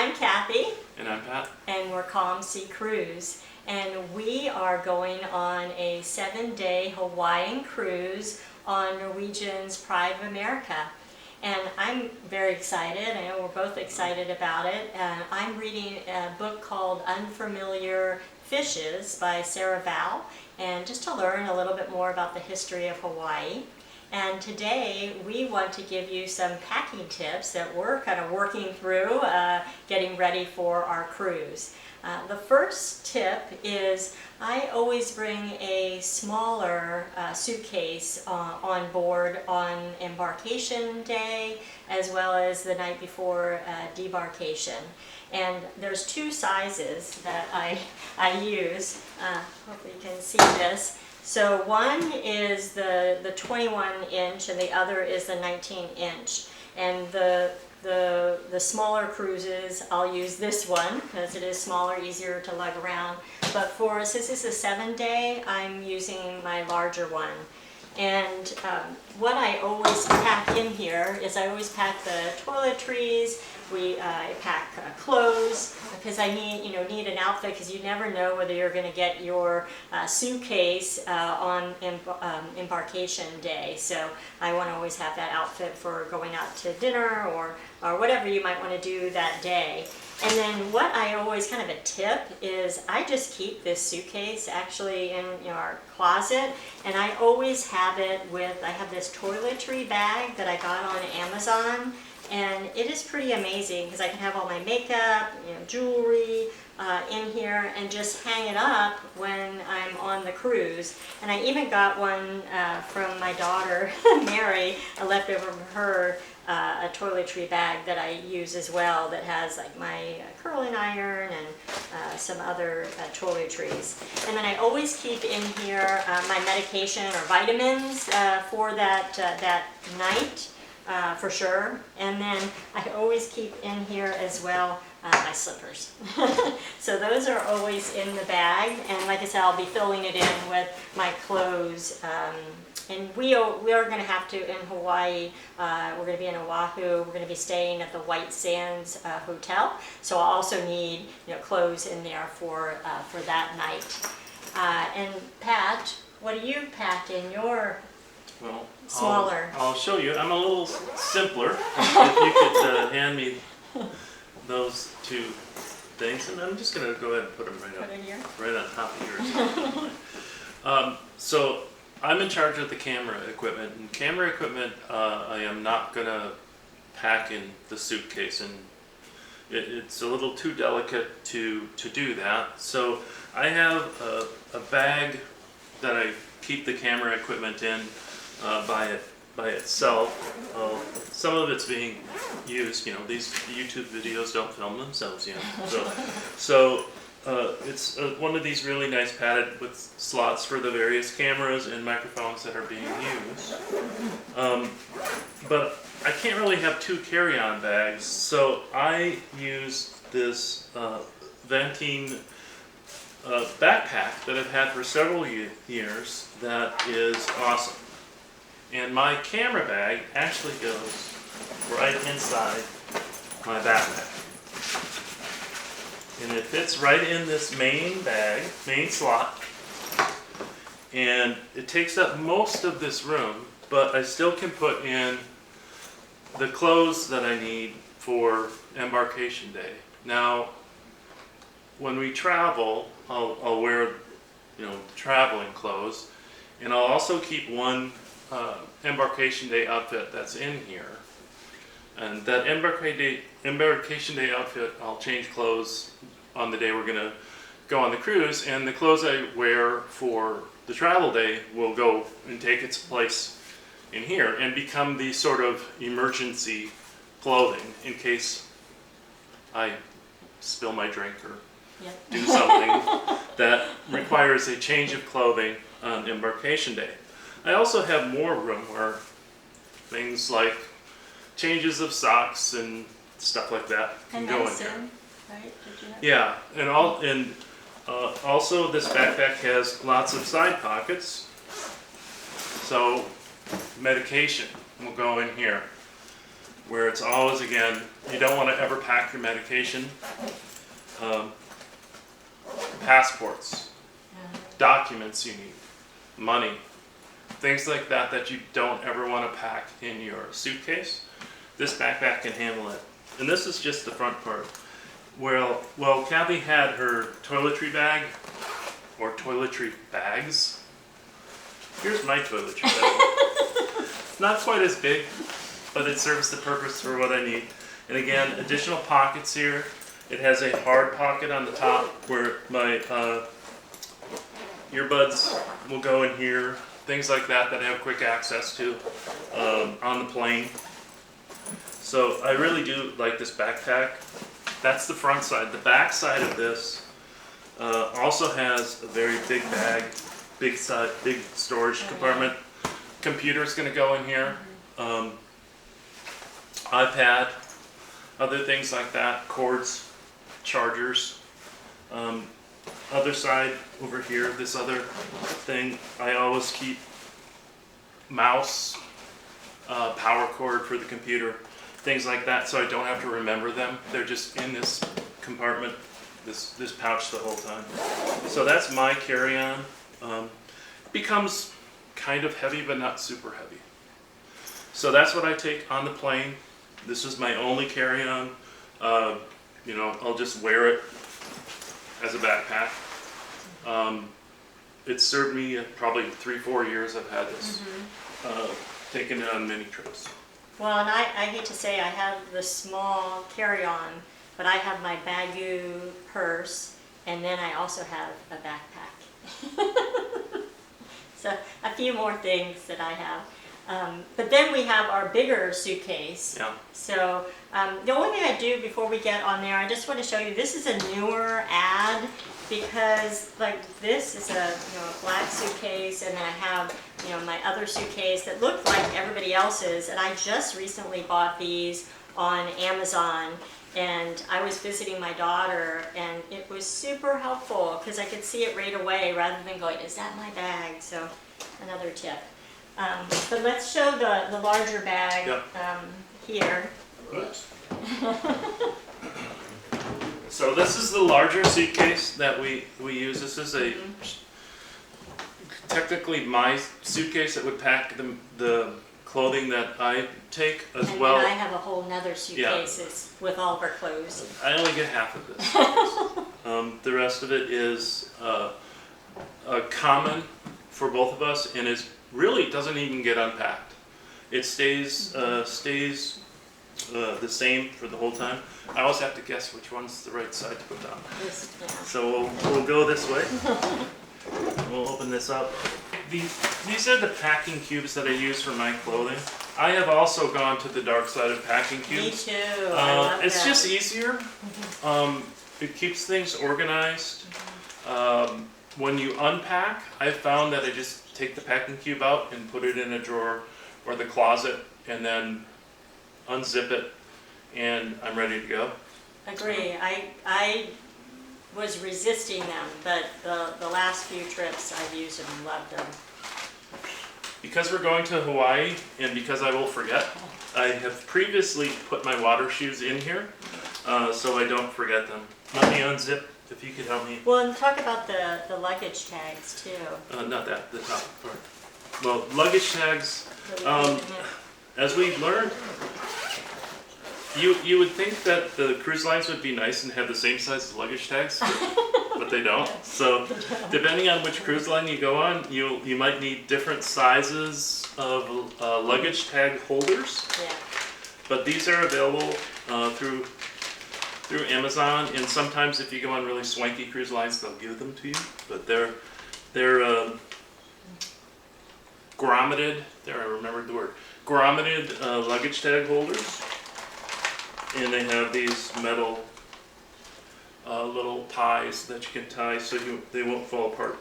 I'm Kathy. And I'm Pat. And we're Calm Sea Cruise. And we are going on a 7-day Hawaiian cruise on Norwegian's Pride of America. And I'm very excited. I know we're both excited about it. I'm reading a book called Unfamiliar Fishes by Sarah Vowell, and just to learn a little bit more about the history of Hawaii. And today we want to give you some packing tips that we're kind of working through getting ready for our cruise. The first tip is I always bring a smaller suitcase on board on embarkation day as well as the night before debarkation. And there's two sizes that I use. Hopefully you can see this. So one is the 21 inch and the other is the 19 inch. And the smaller cruises, I'll use this one because it is smaller, easier to lug around. But since this is a 7-day, I'm using my larger one. And what I always pack in here is I always pack the toiletries. I pack clothes because I need an outfit, because you never know whether you're going to get your suitcase on embarkation day. So I want to always have that outfit for going out to dinner or whatever you might want to do that day. And then what I always, kind of a tip, is I just keep this suitcase actually in our closet, and I always have it I have this toiletry bag that I got on Amazon. And it is pretty amazing because I can have all my makeup, jewelry in here and just hang it up when I'm on the cruise. And I even got one from my daughter, Mary, a leftover from her, a toiletry bag that I use as well that has like my curling iron and some other toiletries. And then I always keep in here my medication or vitamins for that night. For sure. And then I always keep in here as well my slippers. So those are always in the bag, and like I said, I'll be filling it in with my clothes. And we are going to have to, in Hawaii, we're going to be in Oahu, we're going to be staying at the White Sands Hotel, so I'll also need clothes in there for that night. And Pat, what do you pack in your smaller? I'll show you. I'm a little simpler. If you could hand me those two things, and I'm just going to go ahead and put them right on top of yours. So I'm in charge of the camera equipment. And camera equipment, I am not going to pack in the suitcase, and it's a little too delicate to do that. So I have a bag that I keep the camera equipment in. By itself. Some of it's being used. These YouTube videos don't film themselves yet. So it's one of these really nice padded with slots for the various cameras and microphones that are being used. But I can't really have two carry-on bags, so I use this Ventine backpack that I've had for several years that is awesome. And my camera bag actually goes right inside my backpack. And it fits right in this main slot. And it takes up most of this room, but I still can put in the clothes that I need for embarkation day. Now, when we travel, I'll wear traveling clothes, and I'll also keep one embarkation day outfit that's in here, and that embarkation day outfit, I'll change clothes on the day we're going to go on the cruise, and the clothes I wear for the travel day will go and take its place in here and become the sort of emergency clothing in case I spill my drink or do something that requires a change of clothing on embarkation day. I also have more room where things like changes of socks and stuff like that can go in there. Right? Yeah, and also this backpack has lots of side pockets. So medication will go in here. where it's always, again, you don't want to ever pack your medication. Passports, documents you need, money, things like that that you don't ever want to pack in your suitcase. This backpack can handle it. And this is just the front part. Well, Kathy had her toiletry bag, or toiletry bags. Here's my toiletry bag. Not quite as big, but it serves the purpose for what I need. And again, additional pockets here. It has a hard pocket on the top where my earbuds will go in here. Things like that that I have quick access to on the plane. So I really do like this backpack. That's the front side. The back side of this also has a very big bag, big storage compartment. Computer's going to go in here. iPad, other things like that, cords, chargers. Other side over here, this other thing, I always keep mouse, power cord for the computer, things like that, so I don't have to remember them. They're just in this compartment, this pouch the whole time. So that's my carry-on. Becomes kind of heavy, but not super heavy. So that's what I take on the plane. This is my only carry-on. You know, I'll just wear it as a backpack. It's served me probably 3-4 years I've had this. Taken it on many trips. Well, and I hate to say I have the small carry-on, but I have my Bagu purse, and then I also have a backpack. So a few more things that I have. But then we have our bigger suitcase. Yeah. So the only thing I do before we get on there, I just want to show you, this is a newer ad, because like this is a black suitcase, and then I have my other suitcase that looked like everybody else's, and I just recently bought these on Amazon. And I was visiting my daughter, and it was super helpful because I could see it right away rather than going, is that my bag? So another tip. But let's show the larger bag. Yep. Here. Oops. So this is the larger suitcase that we use. This is a technically my suitcase that would pack the clothing that I take as and well. And I have a whole nother suitcase with all of our clothes. I only get half of this. The rest of it is common for both of us, and is really doesn't even get unpacked. It stays the same for the whole time. I always have to guess which one's the right side to put down. So we'll go this way. We'll open this up. These are the packing cubes that I use for my clothing. I have also gone to the dark side of packing cubes. Me too. I love it's that. just easier. It keeps things organized. When you unpack, I found that I just take the packing cube out and put it in a drawer or the closet, and then unzip it, and I'm ready to go. Agree. I was resisting them, but the last few trips I've used them and loved them. Because we're going to Hawaii, and because I will forget, I have previously put my water shoes in here, so I don't forget them. Let me unzip, if you could help me. Well, and talk about the luggage tags too. Not that, the top part. Well, luggage tags, as we've learned, you would think that the cruise lines would be nice and have the same size luggage tags, but they don't. So depending on which cruise line you go on, you might need different sizes of luggage tag holders. Yeah. But these are available through Amazon, and sometimes if you go on really swanky cruise lines, they'll give them to you. But they're grommeted. There, I remembered the word. Grommeted luggage tag holders. And they have these metal little ties that you can tie so they won't fall apart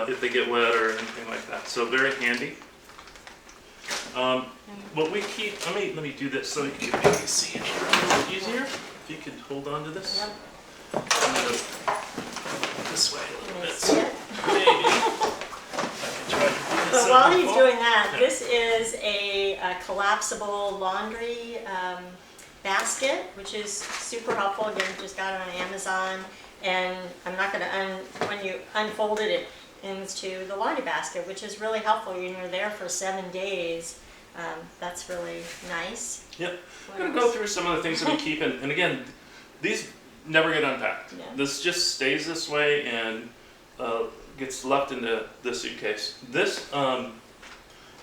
if they get wet or anything like that. So very handy. What we keep, let me do this so you can see it easier. If you could hold on to this. Yep. I'm gonna this way a little bit. See it? Maybe I can try to do But while he's doing that, this is a collapsible laundry basket, which is super helpful. Again, just got it on Amazon, and I'm not going to, when you unfold it, it into the laundry basket, which is really helpful. When you're there for 7 days, that's really nice. Yep. I'm going to go through some of the things that we keep, and again, these never get unpacked. Yeah. This just stays this way and gets left in the suitcase. This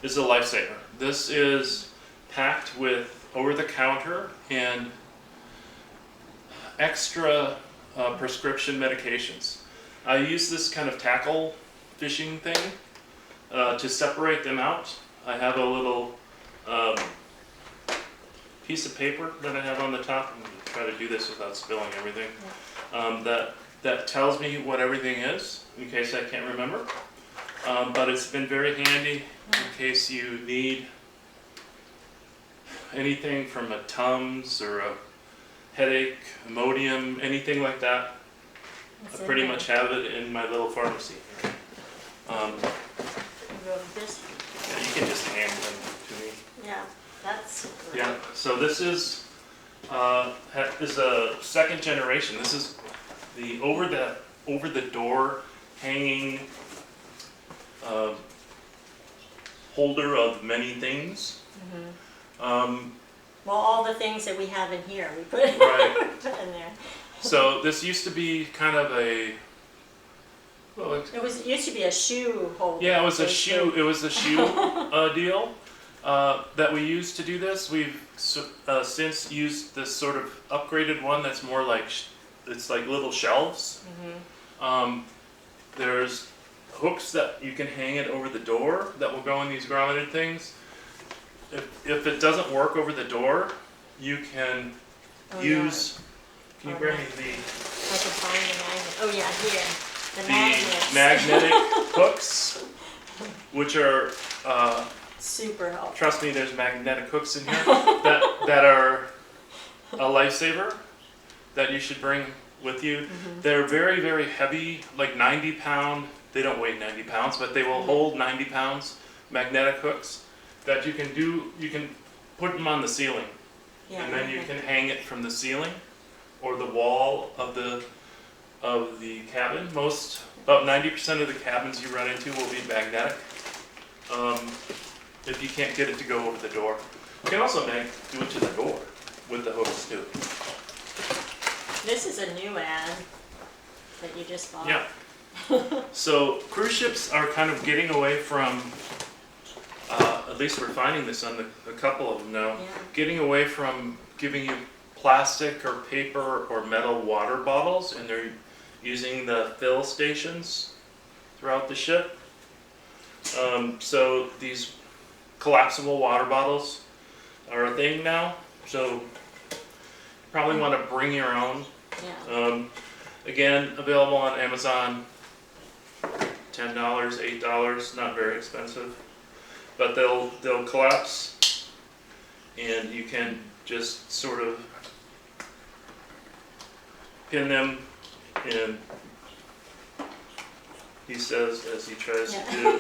is a lifesaver. This is packed with over-the-counter and extra prescription medications. I use this kind of tackle fishing thing to separate them out. I have a little piece of paper that I have on the top. I'm going to try to do this without spilling everything. That tells me what everything is, in case I can't remember. But it's been very handy in case you need anything from a Tums or a headache, Imodium, anything like that. I pretty much have it in my little pharmacy. This. Yeah, you can just hand them to me. Yeah, that's great. Yeah, so this is a second generation. This is the over the door hanging holder of many things. Mm-hmm. Well, all the things that we have in here, we put, Right. we put in there. So this used to be kind of a, well, It used to be a shoe holder. yeah, it was a shoe deal that we used to do this. We've since used this sort of upgraded one that's more like it's like little shelves. Mm-hmm. There's hooks that you can hang it over the door that will go in these grommeted things. If it doesn't work over the door, you can use. Can you bring me I can find the magnet. Oh yeah, here. The magnetic hooks, which are super helpful. trust me, there's magnetic hooks in here that are a lifesaver that you should bring with you. Mm-hmm. They're very, very heavy, like 90-pound. They don't weigh 90 pounds, but they will hold 90 pounds. Magnetic hooks that you can do. You can put them on the ceiling, and then you can hang it from the ceiling or the wall of the cabin. About 90% of the cabins you run into will be magnetic. If you can't get it to go over the door, you can also do it to the door with the hooks too. This is a new ad that you just bought. Yeah. So cruise ships are kind of getting away from, at least we're finding this on a couple of them now, getting away from giving you plastic or paper or metal water bottles, and they're using the fill stations throughout the ship. So these collapsible water bottles are a thing now. So you probably want to bring your own. Yeah. Again, available on Amazon. $10, $8, not very expensive, but they'll collapse, and you can just sort of pin them in. He says as he tries to do.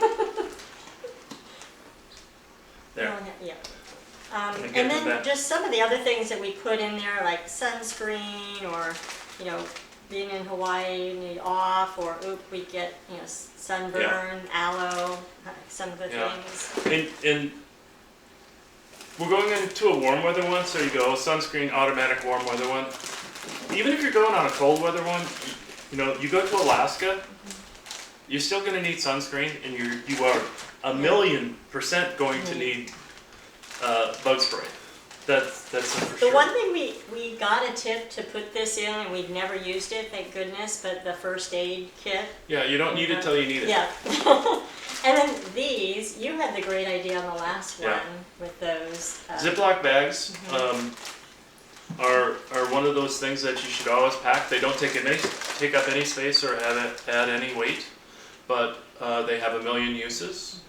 There. Yeah. And And then just some of the other things that we put in there, like sunscreen, or being in Hawaii, you need off, or we get sunburn, aloe, some of the things. And we're going into a warm weather one, so you go sunscreen, automatic warm weather one. Even if you're going on a cold weather one, you go to Alaska, you're still going to need sunscreen, and you are 1,000,000% going to need bug spray. That's for sure. The one thing we got a tip to put this in, and we'd never used it, thank goodness, but the first aid kit. Yeah, you don't need it till you need it. Yeah. And then these, you had the great idea on the last one with those. Ziploc bags are one of those things that you should always pack. They don't take up any space or add any weight, but they have a million uses.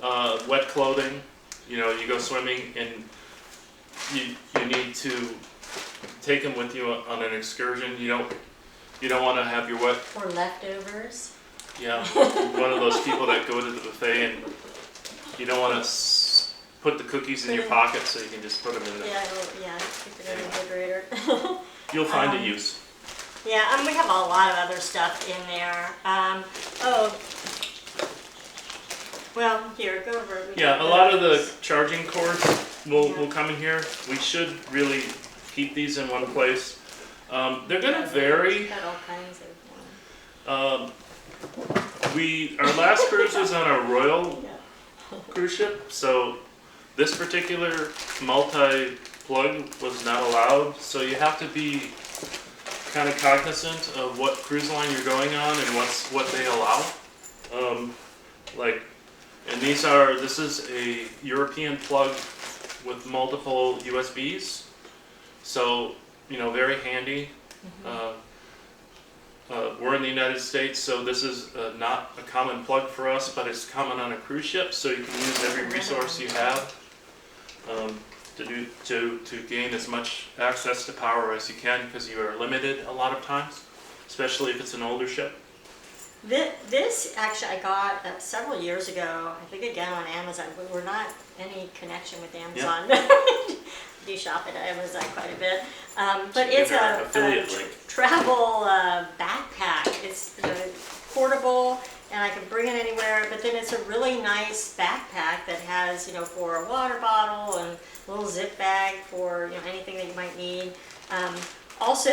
Wet clothing, you go swimming and you need to take them with you on an excursion. You don't want to have your wet or leftovers. Yeah, one of those people that go to the buffet and You don't want to put the cookies in your pocket, so you can just put them in there. Yeah, keep it in the refrigerator. You'll find a use. Yeah, we have a lot of other stuff in there. Well, here, go over. Yeah, a lot of the charging cords will come in here. We should really keep these in one place. They're going to vary. Got all kinds of. Our last cruise was on a Royal cruise ship, so this particular multi-plug was not allowed. So you have to be kind of cognizant of what cruise line you're going on and what they allow. And this is a European plug with multiple USBs, so very handy. We're in the United States, so this is not a common plug for us, but it's common on a cruise ship, so you can use every resource you have to gain as much access to power as you can, because you are limited a lot of times, especially if it's an older ship. This actually I got several years ago, I think again on Amazon. We're not any connection with Amazon. Yeah. Do shop at Amazon quite a bit. But it's a travel backpack. It's portable and I can bring it anywhere, but then it's a really nice backpack that has, for a water bottle and a little zip bag for, anything that you might need. Also,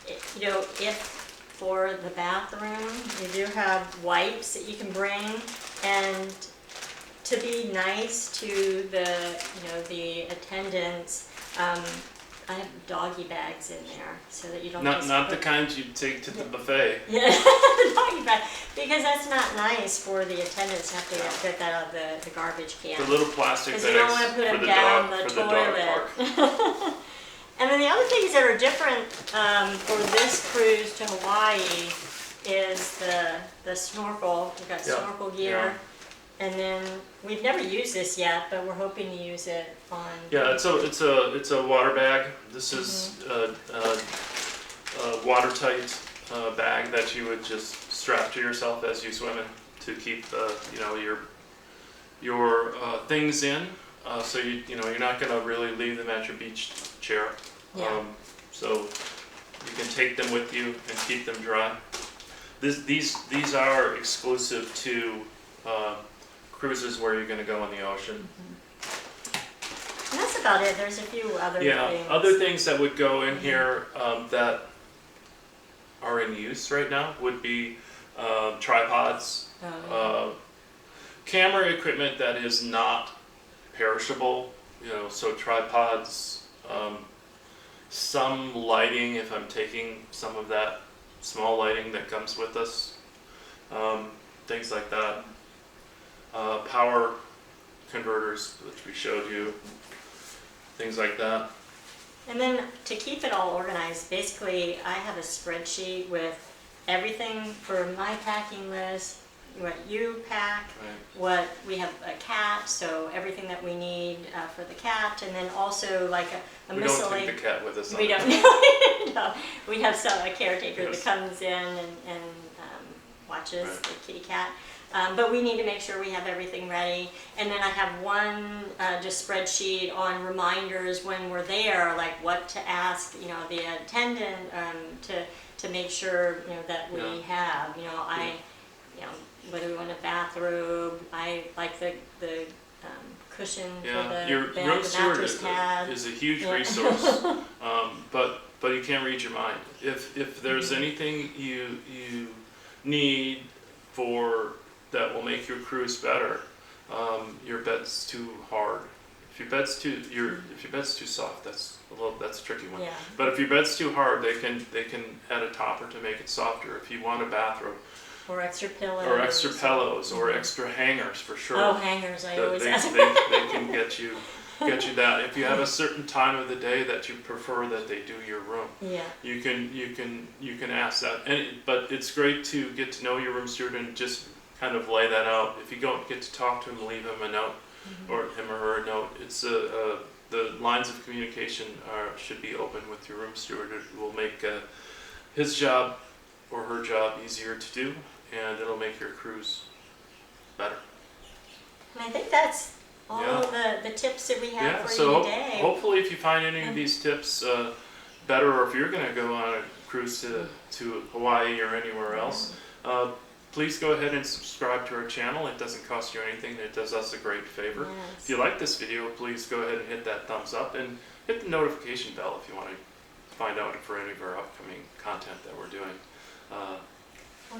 if for the bathroom, you do have wipes that you can bring, and to be nice to the attendants, I have doggy bags in there so that you don't not the kinds you take to the buffet. Yeah, the doggy bag, because that's not nice for the attendants to have to get that out of the garbage can. The little plastic bags. Because you don't want to put them down the toilet. And then the other things that are different for this cruise to Hawaii is the snorkel. We've got snorkel gear. And then we've never used this yet, but we're hoping to use it on. Yeah, it's a water bag. This is a watertight bag that you would just strap to yourself as you swim in to keep your things in. So you're not going to really leave them at your beach chair. Yeah. So you can take them with you and keep them dry. These are exclusive to cruises where you're going to go in the ocean. And that's about it. There's a few other things. Other things that would go in here that are in use right now would be tripods, camera equipment that is not perishable, so tripods, some lighting if I'm taking some of that small lighting that comes with us, things like that. Power converters, which we showed you, things like that. And then to keep it all organized, basically I have a spreadsheet with everything for my packing list, what you pack, what we have a cat, so everything that we need for the cat, and then also like a we miscellaneous. We don't take the cat with us. We don't. No, we have a caretaker that comes in and watches the kitty cat. But we need to make sure we have everything ready. And then I have one just spreadsheet on reminders when we're there, like what to ask, the attendant to make sure that we have. Whether we want a bathrobe, I like the cushion for the your bed, room the steward mattress pad. is a huge resource, but you can't read your mind. If there's anything you need for that will make your cruise better, your bed's too hard. If your bed's too soft, that's a tricky one. Yeah. But if your bed's too hard, they can add a topper to make it softer. If you want a bathrobe. Or extra pillows. Or extra pillows, or extra hangers for sure. Oh, hangers! I always ask. They can get you that. If you have a certain time of the day that you prefer that they do your room, you can ask that. But it's great to get to know your room steward and just kind of lay that out. If you don't get to talk to him, leave him a note, or him or her a note. It's the lines of communication should be open with your room steward. It will make his job or her job easier to do, and it'll make your cruise better. And I think that's all Yeah. the tips that we have Yeah, for so you today. hopefully if you find any of these tips better, or if you're going to go on a cruise to Hawaii or anywhere else, please go ahead and subscribe to our channel. It doesn't cost you anything. It does us a great favor. Yes. If you like this video, please go ahead and hit that thumbs up and hit the notification bell if you want to find out for any of our upcoming content that we're doing. Well,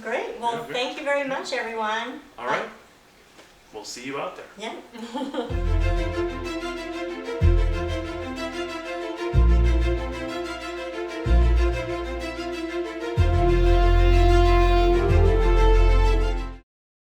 great. Well, Yeah, thank you very much, everyone. all right. We'll see you out there. Yeah.